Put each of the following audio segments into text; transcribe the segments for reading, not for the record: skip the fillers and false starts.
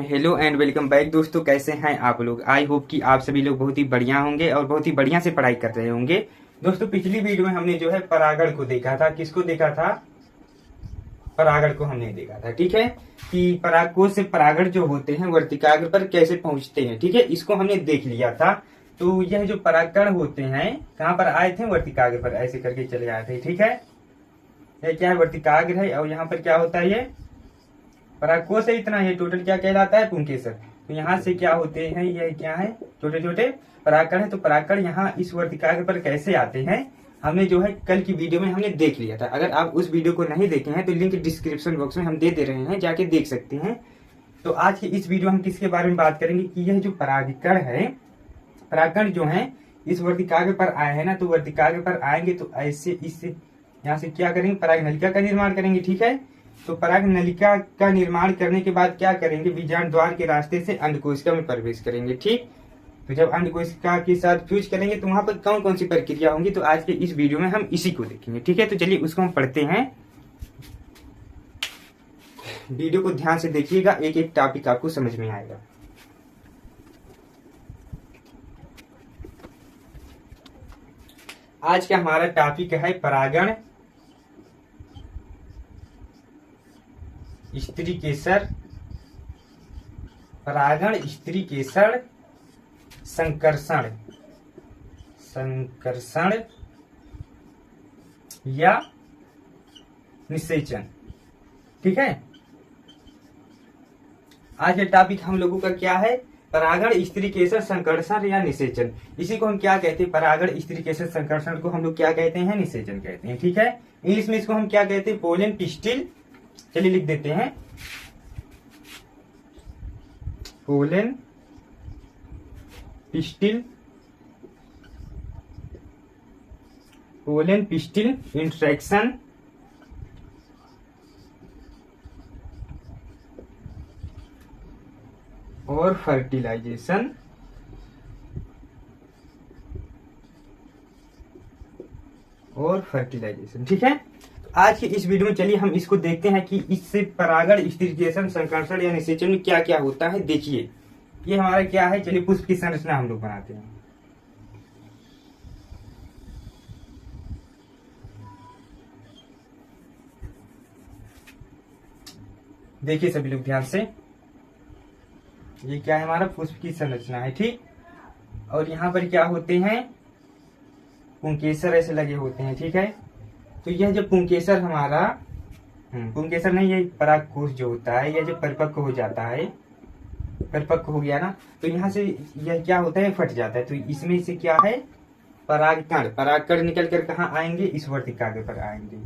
Hello and welcome back दोस्तों, कैसे हैं आप लोग। आई होप कि आप सभी लोग बहुत ही बढ़िया होंगे और बहुत ही बढ़िया से पढ़ाई कर रहे होंगे। दोस्तों, पिछली वीडियो में हमने जो है परागण को देखा था। किसको देखा था? परागण को हमने देखा था। ठीक है, कि परागकोश से परागण जो होते हैं वर्तिकाग्र पर कैसे पहुंचते हैं। ठीक है, इसको हमने देख लिया था। तो यह जो परागकण होते हैं कहाँ पर आए थे? वर्तिकाग्र पर ऐसे करके चले आए थे। ठीक है, यह क्या है? वर्तिकाग्र है। और यहाँ पर क्या होता है? ये परागकोश है। इतना ये टोटल क्या कहलाता है? पुंकेसर। तो यहाँ से क्या होते हैं? ये क्या है? छोटे छोटे परागकण है। तो परागकण यहाँ इस वर्तिकाग्र पर कैसे आते हैं हमने जो है कल की वीडियो में हमने देख लिया था। अगर आप उस वीडियो को नहीं देखे हैं तो लिंक डिस्क्रिप्शन बॉक्स में हम दे रहे हैं, जाके देख सकते हैं। तो आज की इस वीडियो में हम किसके बारे में बात करेंगे कि यह जो परागकण है, परागकण जो है इस वर्तिकाग्र पर आए हैं ना, तो वर्तिकाग्र पर आएंगे तो ऐसे इस यहाँ से क्या करेंगे? पराग नलिका का निर्माण करेंगे। ठीक है, तो पराग नलिका का निर्माण करने के बाद क्या करेंगे? बीजांड द्वार के रास्ते से अंडकोशिका में प्रवेश करेंगे। ठीक, तो जब अंडकोशिका के साथ फ्यूज करेंगे तो वहां पर कौन कौन सी प्रक्रिया होंगी, तो आज के इस वीडियो में हम इसी को देखेंगे। ठीक है, तो चलिए उसको हम पढ़ते हैं। वीडियो को ध्यान से देखिएगा, एक एक टॉपिक आपको समझ में आएगा। आज का हमारा टॉपिक है परागण स्त्री केसर, परागण स्त्री केसर संकर्षण, संकर्षण या निषेचन। ठीक है, आज का टॉपिक हम लोगों का क्या है? परागण स्त्री केसर संकर्षण या निषेचन। इसी को हम क्या कहते हैं? परागण स्त्री केसर संकर्षण को हम लोग क्या कहते हैं? निषेचन कहते हैं। ठीक है, इंग्लिश में इसको हम क्या कहते हैं? Pollen pistil. चलिए लिख देते हैं, pollen pistil, pollen pistil interaction और फर्टिलाइजेशन ठीक है, आज की इस वीडियो में चलिए हम इसको देखते हैं कि इससे परागण स्थिरीकरण संकर्षण या निषेचन में क्या क्या होता है। देखिए ये हमारा क्या है। चलिए पुष्प की संरचना हम लोग बनाते हैं। देखिए सभी लोग ध्यान से, ये क्या है? हमारा पुष्प की संरचना है। ठीक, और यहाँ पर क्या होते हैं? पुंकेसर ऐसे लगे होते हैं। ठीक है, तो यह जो पुंकेसर हमारा पुंकेसर नहीं, ये परागकोश जो होता है यह जब परिपक्व हो जाता है, परिपक्व हो गया ना, तो यहाँ से यह क्या होता है? फट जाता है। तो इसमें से क्या है? परागकण, परागकण निकल कर कहाँ आएंगे? इस वर्तिकाग्र पर आएंगे।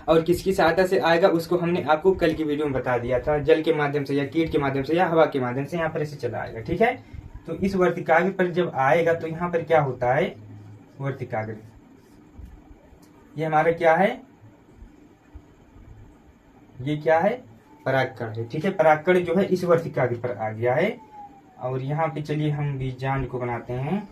और किसकी सहायता से आएगा उसको हमने आपको कल की वीडियो में बता दिया था। जल के माध्यम से या कीट के माध्यम से या हवा के माध्यम से यहाँ पर ऐसे चला आएगा। ठीक है, तो इस वर्तिकाग्र पर जब आएगा तो यहाँ पर क्या होता है? वर्तिकाग्र ये हमारा क्या है? ये क्या है? परागकण है। ठीक है, परागकण जो है इस वर्तिकाग्र पर आ गया है। और यहाँ पे चलिए हम बीजांड को बनाते हैं।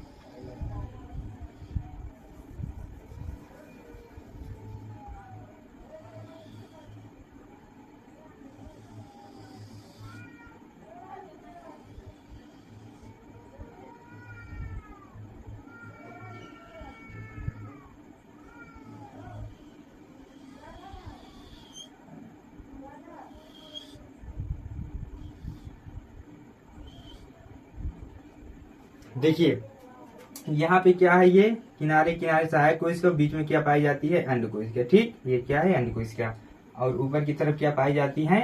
देखिए यहाँ पे क्या है? ये किनारे किनारे सहायक कोशिका, बीच में क्या पाई जाती है? अंडकोशिका। ठीक, ये क्या है? अंडकोशिका। और ऊपर की तरफ क्या पाई जाती है?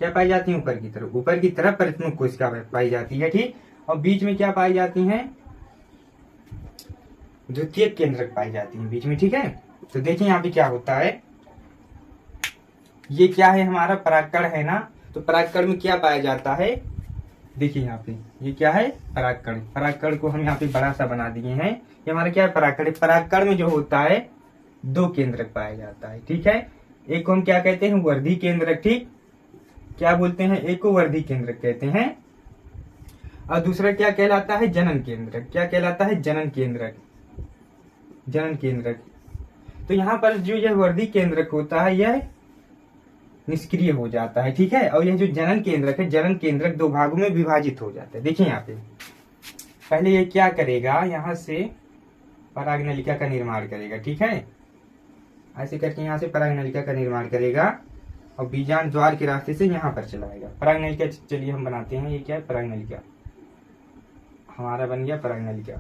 क्या पाई जाती है? ऊपर की तरफ, ऊपर की तरफ परिपक्व कोशिका पाई जाती है। ठीक, और बीच में क्या पाई जाती है? द्वितीयक केंद्रक पाई जाती है बीच में। ठीक है, तो देखिए यहाँ पे क्या होता है? ये क्या है? हमारा परागकण है ना, तो परागकण में क्या पाया जाता है? देखिए यहाँ पे ये क्या है? परागकण। परागकण को हम यहाँ पे बड़ा सा बना दिए हैं। ये हमारा क्या है? परागकण। परागकण में जो होता है दो केंद्रक पाया जाता है। ठीक है, एक को हम क्या कहते हैं? वर्धी केंद्रक। ठीक, क्या बोलते हैं? एक को वर्धी केंद्रक कहते हैं। और दूसरा क्या कहलाता है? जनन केंद्रक। क्या कहलाता है? जनन केंद्रक, जनन केंद्रक। तो यहाँ पर जो यह वर्धी केंद्रक होता है, यह निष्क्रिय हो जाता है, ठीक है। और यह जो जनन केंद्रक है, जनन केंद्रक दो भागों में विभाजित हो जाता है। देखिए यहाँ पे पहले ये क्या करेगा, यहाँ से परागनलिका का निर्माण करेगा, ठीक है। ऐसे करके यहाँ से परागनलिका का निर्माण करेगा और बीजांड द्वार के रास्ते से यहाँ पर चलाएगा। परागनलिका चलिए हम बनाते हैं। ये क्या है, परागनलिका हमारा बन गया परागनलिका।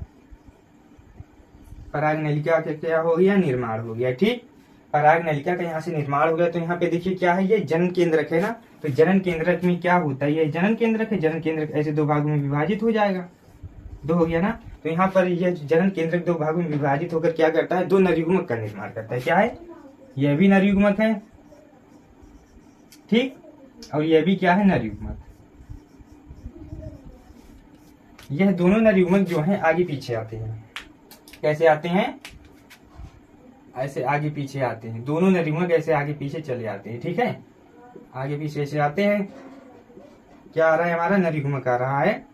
परागनलिका का क्या हो गया, निर्माण हो गया, ठीक। परागनलिका का यहाँ से निर्माण हो गया तो यहाँ पे देखिए क्या है, ये जनन केंद्रक है ना। तो जनन केंद्रक में क्या होता है, ये जनन केंद्रक है। जनन केंद्रक ऐसे दो भागों में विभाजित हो जाएगा, दो हो गया ना। तो यहाँ पर यह जनन केंद्रक दो भागों में विभाजित होकर क्या करता है, दो नरयुग्मक का निर्माण करता है। क्या है, यह भी नरयुग्मक है, ठीक, और यह भी क्या है, नरयुग्मक। यह दोनों नरयुग्मक जो हैं आगे पीछे आते हैं। कैसे आते हैं, ऐसे आगे पीछे आते हैं। दोनों नरयुग्मक ऐसे आगे पीछे चले आते हैं, ठीक है। आगे पीछे ऐसे आते हैं। क्या आ रहा है, हमारा नरयुग्मक आ रहा है।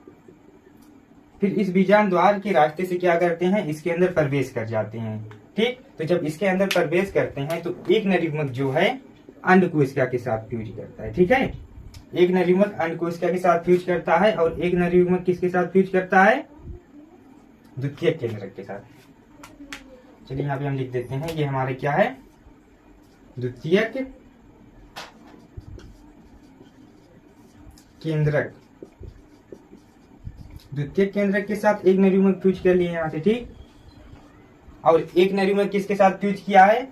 फिर इस बीजांड द्वार के रास्ते से क्या करते हैं, इसके अंदर प्रवेश कर जाते हैं, ठीक। तो जब इसके अंदर प्रवेश करते हैं तो एक नरयुग्मक जो है अंडकोशिका के साथ फ्यूज करता है, ठीक है। एक नरयुग्मक अंडकोशिका के साथ फ्यूज करता है और एक नरयुग्मक किसके साथ फ्यूज करता है, द्वितीयक केंद्रक के साथ। चलिए यहाँ पे हम लिख देते हैं, ये हमारे क्या है, द्वितीयक केंद्रक। द्वितीयक केंद्रक के साथ एक नरयुग्मक फ्यूज कर लिए यहाँ से, ठीक। और एक नरयुग्मक किसके साथ फ्यूज किया है,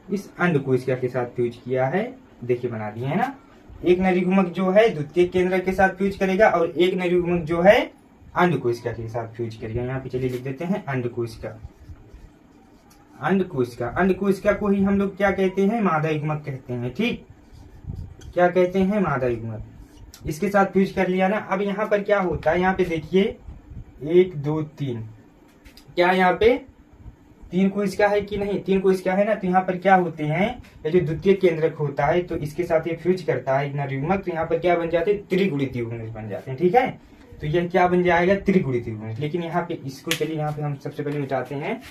इस अंडकोशिका के साथ फ्यूज किया है। देखिए बना दिए है ना। एक नरयुग्मक जो है द्वितीयक केंद्रक के साथ फ्यूज करेगा और एक नरयुग्मक जो है अंडकोशिका के साथ फ्यूज करेगा। यहाँ पे चलिए लिख देते हैं अंडकोशिका। अंडकोशिका, अंडकोशिका को ही हम लोग क्या कहते हैं, मादा युग्मक कहते हैं, ठीक। क्या कहते हैं, मादा युग्मक। इसके साथ फ्यूज कर लिया ना। अब यहाँ पर क्या होता है, यहाँ पे देखिए 1 2 3, क्या यहाँ पे 3 कोशिका है कि नहीं, 3 कोशिका है ना। तो यहाँ पर क्या होते हैं, ये जो द्वितीय केंद्रक होता है तो इसके साथ ये फ्यूज करता है एक नरयुग्मक। तो यहाँ पर क्या बन जाते हैं, त्रिगुणित युग्मक बन जाते हैं, ठीक है। तो यह क्या बन जाएगा, त्रिगुणित युग्मक। लेकिन यहाँ पे इसको चलिए यहाँ पे हम सबसे पहले मिटाते हैं।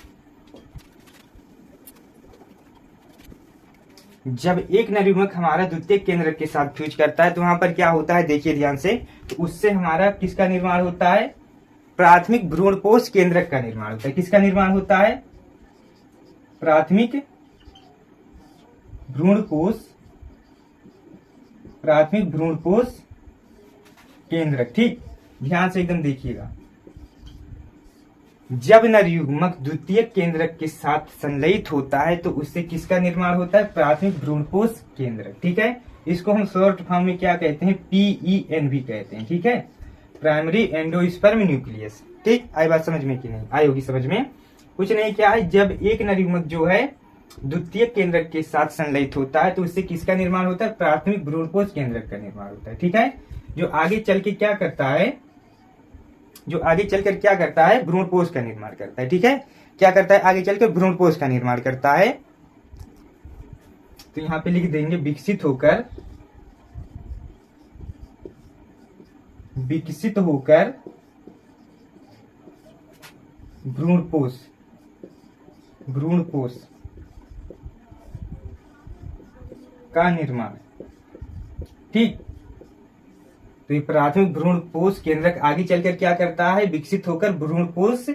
जब एक नरयुग्मक हमारा द्वितीय केंद्रक के साथ फ्यूज करता है तो वहां पर क्या होता है, देखिए ध्यान से। तो उससे हमारा किसका निर्माण होता है, प्राथमिक भ्रूणपोष केंद्रक का निर्माण होता है। किसका निर्माण होता है, प्राथमिक भ्रूणपोष, प्राथमिक भ्रूणपोष केंद्रक, ठीक। ध्यान से एकदम देखिएगा। जब नरयुग्मक द्वितीय केंद्रक के साथ संलयित होता है तो उससे किसका निर्माण होता है, प्राथमिक भ्रूणपोष केंद्रक, ठीक है। इसको हम शॉर्ट फॉर्म में क्या कहते हैं, PEN भी कहते हैं, ठीक है, प्राइमरी एंडोस्पर्म न्यूक्लियस, ठीक। आई बात समझ में कि नहीं, आई होगी समझ में। कुछ नहीं, क्या है, जब एक नरयुग्मक जो है द्वितीय केंद्रक के साथ संलयित होता है तो उससे किसका निर्माण होता है, प्राथमिक भ्रूणपोष केंद्रक का निर्माण होता है, ठीक है। जो आगे चल के क्या करता है, जो आगे चलकर क्या करता है, भ्रूणपोष का निर्माण करता है, ठीक है। क्या करता है, आगे चलकर भ्रूणपोष का निर्माण करता है। तो यहां पे लिख देंगे विकसित होकर, विकसित होकर भ्रूणपोष, भ्रूणपोष का निर्माण, ठीक। तो ये प्राथमिक भ्रूणपोष केंद्रक आगे चलकर क्या करता है, विकसित होकर भ्रूणपोष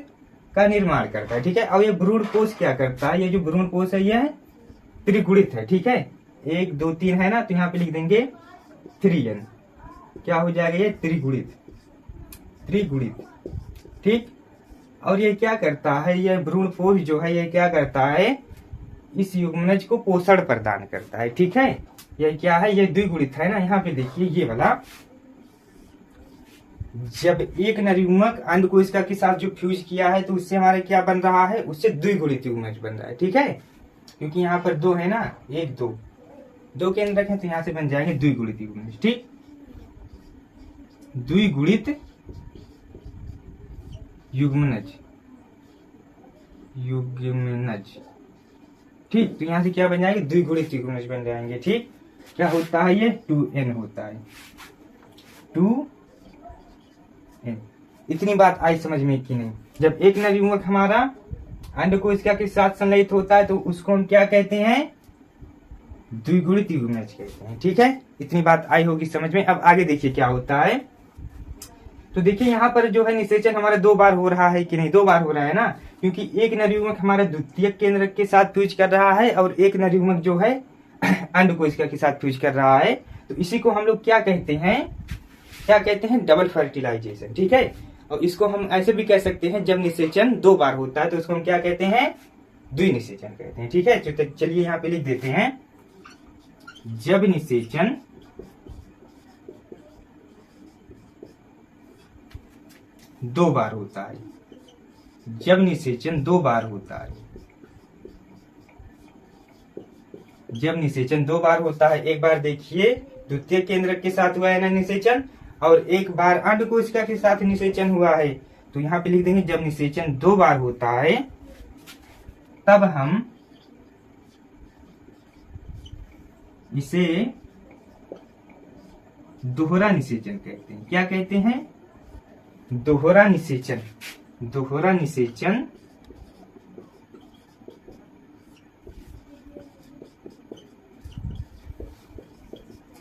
का निर्माण करता है, ठीक है। और ये भ्रूणपोष क्या करता है, ये जो भ्रूणपोष है यह त्रिगुणित है, ठीक है। 1 2 3 है ना, तो यहाँ पे लिख देंगे 3n। क्या हो जाएगा, ये त्रिगुणित, त्रिगुणित, ठीक। और ये क्या करता है, यह भ्रूणपोष जो है ये क्या करता है, इस युग्मनज को पोषण प्रदान करता है, ठीक है। यह क्या है, ये द्विगुणित है ना। यहाँ पे देखिए ये वाला, जब एक नरयुग्मक अंडकोशिका के साथ जो फ्यूज किया है तो उससे हमारे क्या बन रहा है, उससे द्विगुणित युग्मनज बन रहा है, ठीक है। क्योंकि यहाँ पर 2 है ना, 1 2 2 केंद्रक है तो यहाँ से बन जाएंगे द्विगुणित युग्मनज, ठीक। द्विगुणित युग्मनज, युग्मनज, ठीक। तो यहाँ से क्या बन जाएंगे, द्विगुणित युग्मनज बन जाएंगे, ठीक। क्या होता है, ये 2n होता है, 2n। इतनी बात आई समझ में कि नहीं। जब एक नरयुग्मक हमारा अंडकोशिका के साथ संलयित होता है तो उसको हम क्या कहते हैं, द्विगुणित युग्मज कहते हैं। ठीक है, इतनी बात आई होगी समझ में। अब आगे देखिए क्या होता है। तो देखिए यहाँ पर जो है निषेचन हमारा 2 बार हो रहा है कि नहीं, 2 बार हो रहा है ना, क्योंकि एक नरयुग्मक हमारा द्वितीयक केंद्रक के साथ फ्यूज कर रहा है और एक नरयुग्मक जो है अंडकोशिका के साथ फ्यूज कर रहा है। तो इसी को हम लोग क्या कहते हैं, क्या कहते हैं, डबल फर्टिलाइजेशन। ठीक है, और इसको हम ऐसे भी कह सकते हैं, जब निषेचन 2 बार होता है तो उसको हम क्या कहते हैं, द्विनिषेचन कहते हैं। ठीक है, तो चलिए यहाँ पे लिख देते हैं, जब निषेचन 2 बार होता है, जब निषेचन 2 बार होता है, जब निषेचन 2 बार होता है, एक बार देखिए द्वितीय केंद्रक के साथ हुआ है ना निषेचन, और एक बार अंडकोशिका के साथ निषेचन हुआ है। तो यहाँ पे लिख देंगे जब निषेचन 2 बार होता है तब हम इसे दोहरा निषेचन कहते हैं। क्या कहते हैं, दोहरा निषेचन, दोहरा निषेचन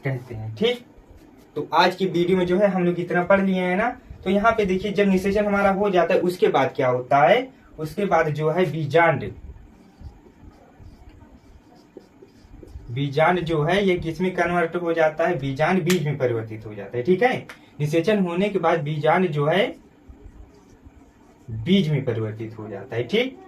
कहते हैं। ठीक, तो आज की वीडियो में जो है हम लोग इतना पढ़ लिए हैं ना। तो यहाँ पे देखिए जब निषेचन हमारा हो जाता है उसके बाद क्या होता है, उसके बाद जो है बीजांड, बीजांड जो है ये किस में कन्वर्ट हो जाता है, बीजांड बीज में परिवर्तित हो जाता है। ठीक है, निषेचन होने के बाद बीजांड जो है बीज में परिवर्तित हो जाता है। ठीक,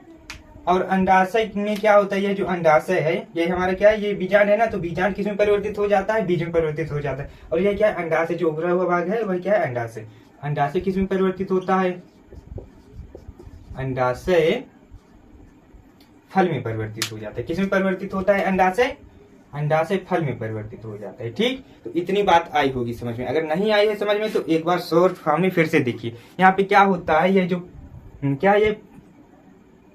और अंडाशय में क्या होता है, ये जो अंडाशय है ये हमारा क्या है, ये बीजांड है ना, तो बीजांड किस में परिवर्तित हो जाता है, बीज में परिवर्तित हो जाता है। और ये क्या है, अंडाशय जो उभरा हुआ भाग है वह क्या है, अंडाशय। अंडाशय किस में परिवर्तित होता है, अंडाशय फल में परिवर्तित हो जाता है। किस में परिवर्तित होता है, अंडाशय, अंडाशय फल में परिवर्तित हो जाता है। ठीक, तो इतनी बात आई होगी समझ में। अगर नहीं आई है समझ में तो एक बार शॉर्ट फॉर्म में फिर से देखिए। यहाँ पे क्या होता है, ये जो क्या, ये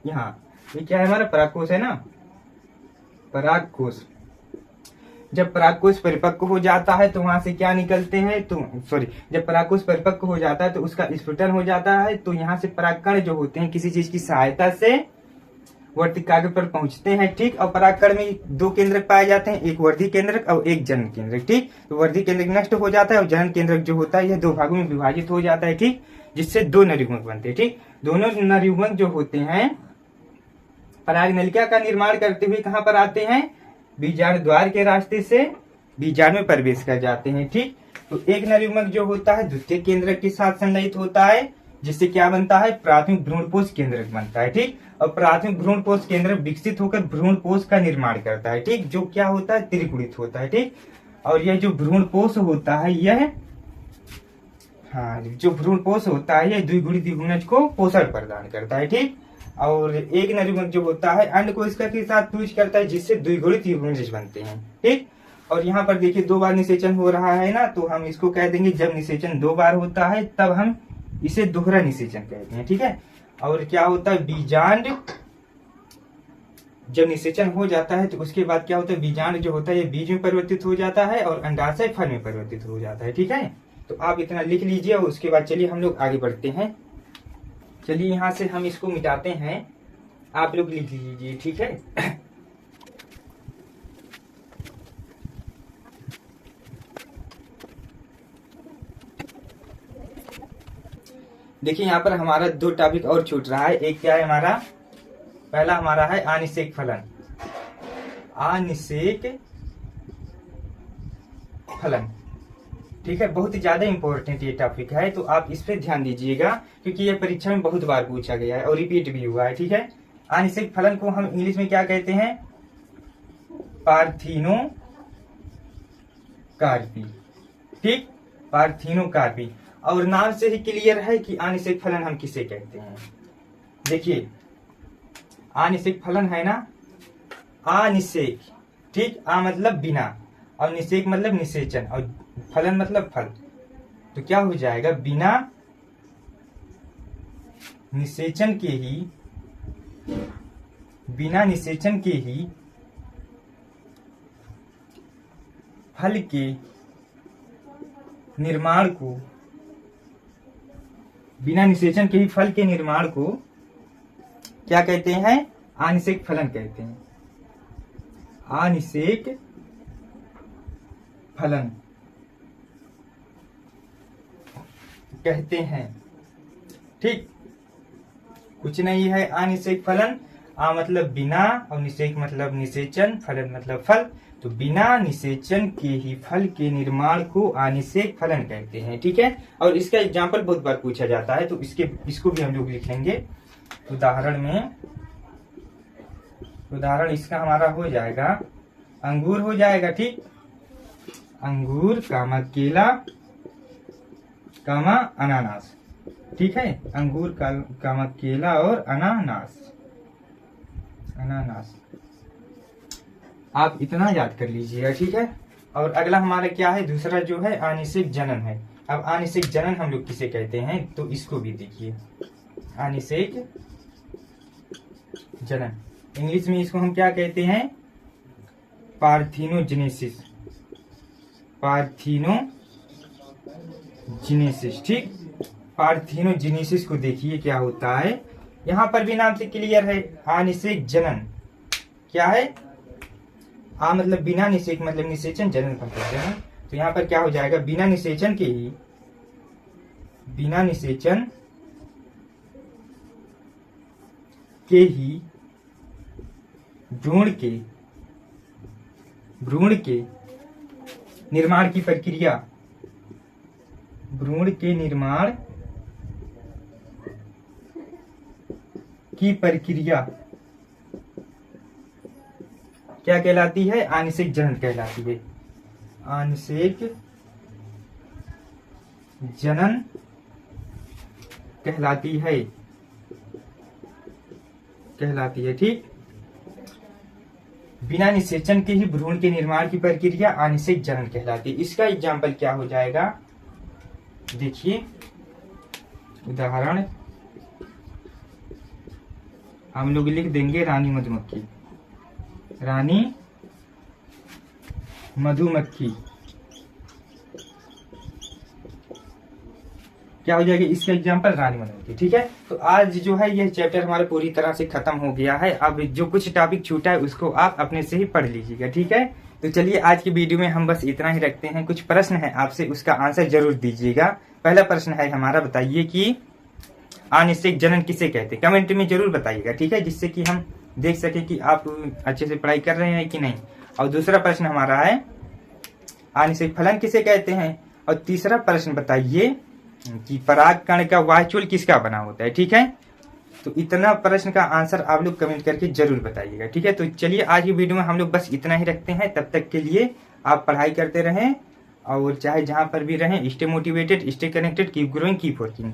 यहाँ ये क्या है, हमारा परागकोश है ना, परागकोश। जब परागकोश परिपक्व हो जाता है तो वहां से क्या निकलते हैं, तो सॉरी, जब परागकोश परिपक्व हो जाता है तो उसका स्फुटन हो जाता है। तो यहाँ से परागकण जो होते हैं किसी चीज की सहायता से वर्तिकाग्र पर पहुंचते हैं। ठीक, और परागकण में 2 केंद्रक पाए जाते हैं, एक वर्धी केंद्रक और एक जनन केंद्रक। ठीक, तो वर्धी केंद्रक नष्ट हो जाता है और जनन केंद्रक जो होता है यह 2 भागों में विभाजित हो जाता है। ठीक, जिससे 2 नरयुग्मक बनते हैं। ठीक, दोनों नरयुग्मक जो होते हैं परागनलिका का निर्माण करते हुए कहाँ पर आते हैं, बीजांड द्वार के रास्ते से बीजांड में प्रवेश कर जाते हैं। ठीक, तो एक नरयुग्मक जो होता है द्वितीय केंद्रक के साथ संलयित होता है, जिससे क्या बनता है, प्राथमिक भ्रूणपोष केंद्रक बनता है। ठीक, और प्राथमिक भ्रूणपोष केंद्रक विकसित होकर भ्रूणपोष का निर्माण करता है। ठीक, जो क्या होता है, त्रिगुणित होता है। ठीक, और यह जो भ्रूणपोष होता है यह, हाँ, जो भ्रूणपोष होता है यह द्विगुणित युग्मज को पोषण प्रदान करता है। ठीक, और एक नरयुग्मक जो होता है अंडकोशिका के साथ फ्यूज करता है, जिससे द्विगुणित युग्मज बनते हैं। ठीक, और यहाँ पर देखिए 2 बार निषेचन हो रहा है ना, तो हम इसको कह देंगे जब निषेचन 2 बार होता है तब हम इसे दोहरा निषेचन कहते हैं। ठीक है, और क्या होता है, बीजांड जब निषेचन हो जाता है तो उसके बाद क्या होता है, बीजांड जो होता है ये बीज में परिवर्तित हो जाता है और अंडाशय फल में परिवर्तित हो जाता है। ठीक है, तो आप इतना लिख लीजिए और उसके बाद चलिए हम लोग आगे बढ़ते हैं। चलिए यहाँ से हम इसको मिटाते हैं, आप लोग लिख लीजिए। ठीक है, देखिए यहाँ पर हमारा 2 टॉपिक और छूट रहा है। एक क्या है हमारा, पहला हमारा है अनिषेक फलन, अनिषेक फलन। ठीक है, बहुत ही ज्यादा इंपॉर्टेंट ये टॉपिक है, तो आप इस पे ध्यान दीजिएगा क्योंकि ये परीक्षा में बहुत बार पूछा गया है और रिपीट भी हुआ है। ठीक है, अनिषेक फलन को हम इंग्लिश में क्या कहते हैं, पार्थिनोकार्पी। ठीक, पार्थिनोकार्पी, और नाम से ही क्लियर है कि अनिषेक फलन हम किसे कहते हैं। देखिए अनिषेक फलन है ना, अनिषेक। ठीक, आ मतलब बिना और निषेक मतलब निषेचन और फलन मतलब फल। तो क्या हो जाएगा, बिना निषेचन के ही, बिना निषेचन के ही फल के निर्माण को, बिना निषेचन के ही फल के निर्माण को क्या कहते हैं, अनिषेक फलन कहते हैं। अनिषेक फलन कहते हैं। ठीक, कुछ नहीं है अनिषेक फलन। आ मतलब बिना और निषेक मतलब निषेचन, फलन मतलब फल। तो बिना निषेचन के ही फल के निर्माण को अनिषेक फलन कहते हैं। ठीक है, और इसका एग्जाम्पल बहुत बार पूछा जाता है, तो इसको भी हम लोग लिख लेंगे उदाहरण में। उदाहरण इसका हमारा हो जाएगा अंगूर हो जाएगा। ठीक, अंगूर कामा केला कामा अनानास। ठीक है, अंगूर कामा केला और अनानास। आप इतना याद कर लीजिएगा। ठीक है, और अगला हमारा क्या है, दूसरा जो है अनिषेक जनन है। अब अनिषेक जनन हम लोग किसे कहते हैं, तो इसको भी देखिए, अनिषेक जनन। इंग्लिश में इसको हम क्या कहते हैं, पार्थिनोजेनेसिस। पार्थिनोजेनेसिस। ठीक, पार्थिनोजेनेसिस को देखिए क्या होता है, यहां पर भी नाम से क्लियर है। अनिषेक जनन क्या है, आ मतलब बिना निषेक मतलब निषेचन, जनन कहते हैं। तो यहाँ पर क्या हो जाएगा, बिना निषेचन के ही भ्रूण के निर्माण की प्रक्रिया, भ्रूण के निर्माण की प्रक्रिया क्या कहलाती है, अनिषेक जनन कहलाती है। अनिषेक जनन कहलाती है। ठीक, बिना निषेचन के ही भ्रूण के निर्माण की प्रक्रिया अनिषेक जनन कहलाती है। इसका एग्जाम्पल क्या हो जाएगा, देखिए उदाहरण हम लोग लिख देंगे, रानी मधुमक्खी। रानी मधुमक्खी क्या हो जाएगा, इसका एग्जाम्पल रानी मधुमक्खी। ठीक है, तो आज जो है यह चैप्टर हमारा पूरी तरह से खत्म हो गया है। अब जो कुछ टॉपिक छूटा है उसको आप अपने से ही पढ़ लीजिएगा। ठीक है, तो चलिए आज की वीडियो में हम बस इतना ही रखते हैं। कुछ प्रश्न है आपसे, उसका आंसर जरूर दीजिएगा। पहला प्रश्न है हमारा, बताइए कि अनिषेक जनन किसे कहते हैं, कमेंट में जरूर बताइएगा। ठीक है, जिससे कि हम देख सके कि आप अच्छे से पढ़ाई कर रहे हैं कि नहीं। और दूसरा प्रश्न हमारा है, अनिषेक फलन किसे कहते हैं। और तीसरा प्रश्न बताइए कि परागकण का वायुचूल किसका बना होता है। ठीक है, तो इतना प्रश्न का आंसर आप लोग कमेंट करके जरूर बताइएगा। ठीक है, तो चलिए आज की वीडियो में हम लोग बस इतना ही रखते हैं। तब तक के लिए आप पढ़ाई करते रहें और चाहे जहां पर भी रहें, stay motivated, stay connected, keep growing, keep working.